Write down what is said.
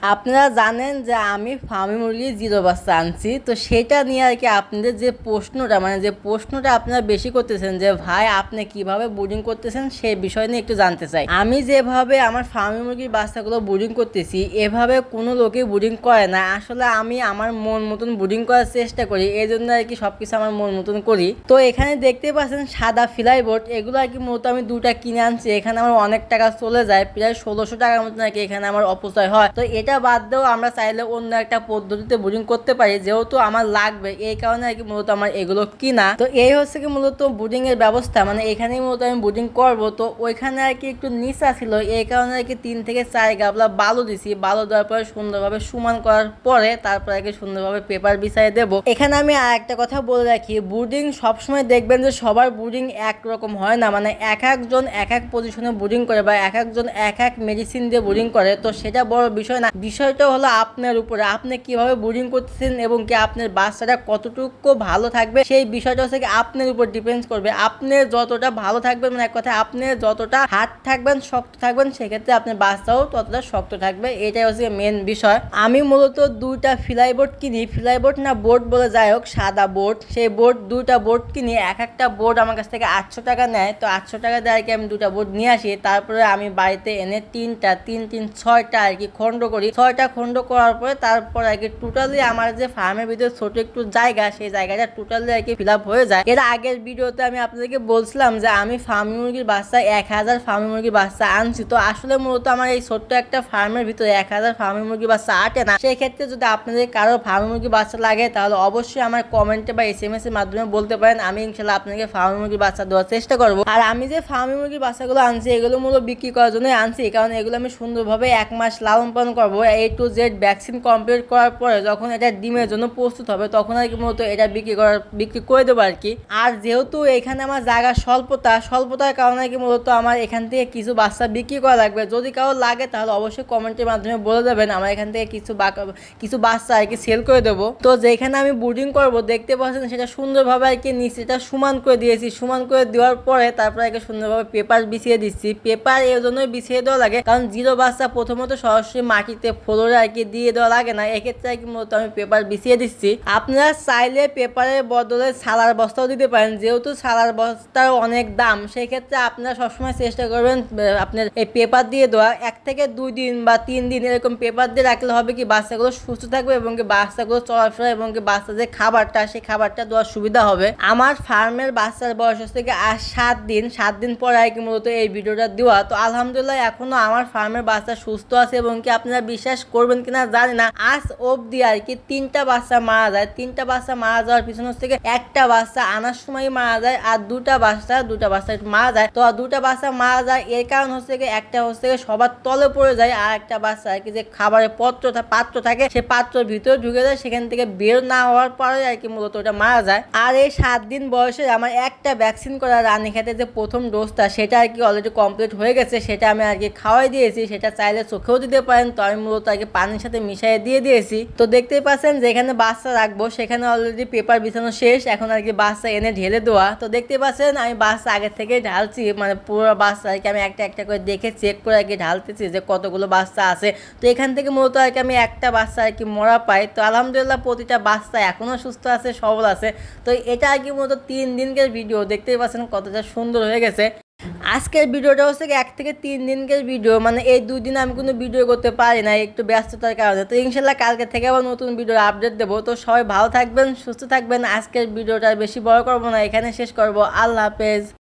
আপনারা জানেন যে আমি ফার্মি মুরগির জিরো বাচ্চা আনছি, তো সেটা নিয়ে আর কি আপনাদের যে প্রশ্নটা আপনারা বেশি করতেছেন যে ভাই আপনি কিভাবে ব্রুডিং করতেছেন সেই বিষয় নিয়ে একটু জানতে চাই। আমি যেভাবে আমার ফার্মি মুরগির বাচ্চাগুলো ব্রুডিং করতেছি এভাবে কোনো লোকে ব্রুডিং করে না। আসলে আমি আমার মন মতন ব্রুডিং করার চেষ্টা করি, এই জন্য আর কি সবকিছু আমার মন মতন করি। তো এখানে দেখতে পাচ্ছেন সাদা ফ্লাই বোর্ড, এগুলো আর কি মূলত আমি দুটা কিনে আনছি। এখানে আমার অনেক টাকা চলে যায়, প্রায় 1600 টাকার মতন আর কি এখানে আমার অপচয় হয়। তো এটা বাদ দিয়েও আমরা চাইলে অন্য একটা পদ্ধতিতে ব্রুডিং করতে পারি, যেহেতু আমার লাগবে এই কারণে আর কি মূলত আমার এগুলো কিনা। তো এই হচ্ছে কি মূলত ব্রুডিং এর ব্যবস্থা, মানে এখানেই মূলত আমি ব্রুডিং করবো। তো ওইখানে আর কি একটু নিচা ছিল, এই কারণে আর কি 3 থেকে 4 গাবলা বালু দিছি। বালু দেওয়ার পরে সুন্দরভাবে সমান করার পরে তারপর আর কি সুন্দরভাবে পেপার বিছাই দেবো। এখানে আমি আর একটা কথা বলে রাখি, ব্রুডিং সবসময় দেখবেন যে সবার ব্রুডিং একরকম হয় না, মানে এক একজন এক এক পজিশনে ব্রুডিং করে বা এক একজন এক এক মেডিসিন দিয়ে ব্রুডিং করে। তো সেটা বড় বিষয় না, বিষয়টা হলো আপনার উপরে আপনি কিভাবে ব্রুডিং করতেছেন এবং কি আপনার বাচ্চাটা কতটুকু ভালো থাকবে সেই বিষয়টা হচ্ছে কি আপনার উপর ডিপেন্ড করবে। আপনি যতটা ভালো থাকবেন, মানে এক কথা আপনি যতটা হার্ড থাকবেন, শক্ত থাকবেন, সেক্ষেত্রে আপনার বাচ্চাও ততটা শক্ত থাকবে। এটাই হচ্ছে মেন বিষয়। আমি মূলত দুইটা ফ্লাই বোর্ড কিনি, ফ্লাই বোর্ড না বোর্ড বলে যাই হোক, সাদা বোর্ড, সেই বোর্ড দুইটা বোর্ড কিনি। এক একটা বোর্ড আমার কাছ থেকে 800 টাকা নেয়। তো 800 টাকা দিয়ে আর কি আমি দুটা বোর্ড নিয়ে আসি, তারপরে আমি বাড়িতে এনে তিন তিন 6টা আর কি খন্ড করি। 6টা খন্ড করার পরে তারপর আর কি টোটালি আমার যে ফার্মের ভিতরে ছোট একটু জায়গা, সেই জায়গাটা টোটালি আর কি ফিল আপ হয়ে যায়। এর আগের ভিডিওতে আমি আপনাদেরকে বলছিলাম যে আমি ফার্মি মুরগির বাচ্চা 1000 ফার্মি মুরগির বাচ্চা আনছি। তো আসলে মূলত আমার এই ছোট্ট একটা ফার্মের ভিতরে 1000 ফার্মি মুরগির বাচ্চা আটে না। সেই ক্ষেত্রে যদি আপনাদের কারো ফার্মি মুরগির বাচ্চা লাগে তাহলে অবশ্যই আমার কমেন্টে বা SMS এর মাধ্যমে বলতে পারেন, আমি ইনশাল্লাহ আপনাকে ফার্মি মুরগির বাচ্চা দেওয়ার চেষ্টা করবো। আর আমি যে ফার্মি মুরগির বাচ্চাগুলো আনছি এগুলো মূলত বিক্রি করার জন্য আনছি, কারণ এগুলো আমি সুন্দরভাবে 1 মাস লালন পালন করবো। A to Z vaccine complete করার পরে যখন এটা ডিমের জন্য প্রস্তুত হবে তখন আর কি মূলত এটা বিক্রি করে দেবো আর কি। আর যেহেতু এখানে আমার জায়গা স্বল্পতার কারণে কি মূলত আমার এখান থেকে কিছু বাচ্চা বিক্রি করা লাগবে। যদি কারো লাগে তাহলে অবশ্যই কমেন্টের মাধ্যমে বলে দেবেন, আমার এখান থেকে কিছু বাচ্চা আর কি সেল করে দেবো। তো যেখানে আমি ব্রুডিং করবো দেখতে পাচ্ছেন সেটা সুন্দরভাবে আর কি নিচেটা সমান করে দিয়েছি। সমান করে দেওয়ার পরে তারপরে আর কি সুন্দরভাবে পেপার বিছিয়ে দিচ্ছি। পেপার এর জন্যই বিছিয়ে দেওয়া লাগে, কারণ জিরো বাচ্চা প্রথমত সরাসরি মাটিতে ফ্লোরে আর কি দিয়ে দেওয়া লাগে না, এক্ষেত্রে আর কি মূলত আমি পেপার বিছিয়ে দিচ্ছি। আপনারা চাইলে পেপারের বদলে ছালার বস্তাও দিতে পারেন, যেহেতু ছালার বস্তার অনেক দাম, সেই ক্ষেত্রে আপনারা সবসময় চেষ্টা করবেন আপনার এই পেপার দিয়ে দেওয়া। 1 থেকে 2 দিন বা 3 দিন এরকম পেপার দিয়ে রাখলে হবে কি বাচ্চাগুলো সুস্থ থাকবে এবং কি বাচ্চাগুলো চলাফেরা এবং কি বাচ্চা যে খাবারটা সেই খাবারটা দেওয়ার সুবিধা হবে। আমার ফার্মের বাচ্চার বয়স হচ্ছে কি আর 7 দিন পরে আর কি মূলত এই ভিডিওটা দেওয়া। তো আলহামদুলিল্লাহ এখনো আমার ফার্মের বাচ্চা সুস্থ আছে এবং কি আপনারা বিশ্বাস করবেন কিনা জানি না, আজ অবধি আর কি 3টা বাচ্চা মারা যায়। 3টা বাচ্চা মারা যাওয়ার পিছনে থেকে একটা বাচ্চা আনার সময় মারা যায় আর দুটা বাচ্চা মারা যায়। তো 2টা বাচ্চা মারা যায় এর কারণ হচ্ছে কি একটা হচ্ছে সবার তলে পড়ে যায়, আর একটা বাচ্চা আর কি যে খাবারের পাত্র থাকে সে পাত্রের ভিতরে ঢুকে যায়, সেখান থেকে বের না হওয়ার পরে আর কি মূলত ওটা মারা যায়। আর এই 7 দিন বয়সে আমার একটা ভ্যাকসিন করা রানীক্ষেতে যে প্রথম ডোজটা সেটা আর কি অলরেডি কমপ্লিট হয়ে গেছে, সেটা আমি আর কি খাওয়াই দিয়েছি। সেটা চাইলে চোখেও দিতে পারেন, তো আমি মূলত আর কি পানির সাথে মিশিয়ে দিয়ে দিয়েছি। তো দেখতেই পাচ্ছেন যেখানে বাচ্চা রাখবো সেখানে অলরেডি পেপার বিছানো শেষ, এখন আর কি বাচ্চা এনে ঢেলে দেওয়া। তো দেখতে পাচ্ছেন আমি বাচ্চা আগে থেকে ঢালছি, মানে পুরো বাচ্চা আর কি আমি একটা একটা করে দেখে চেক করে আর কি ঢালতেছি যে কতগুলো বাচ্চা আছে। তো এখান থেকে মূলত আর কি আমি একটা বাচ্চা আর কি মরা পাই। তো আলহামদুলিল্লাহ প্রতিটা বাচ্চা এখনো সুস্থ আছে, সবল আছে। তো এটা আর কি মূলত 3 দিনকার ভিডিও, দেখতেই পাচ্ছেন কতটা সুন্দর হয়ে গেছে। আজকের ভিডিওটা হচ্ছে 1 থেকে 3 দিনকার ভিডিও, মানে এই 2 দিন আমি কোনো ভিডিও করতে পারি না একটু ব্যস্ততার কারণে। তো ইনশাল্লাহ কালকে থেকে আবার নতুন ভিডিওর আপডেট দেবো। তো সবাই ভালো থাকবেন, সুস্থ থাকবেন। আজকের ভিডিওটা বেশি বড় করবো না, এখানে শেষ করবো। আল্লাহ হাফেজ।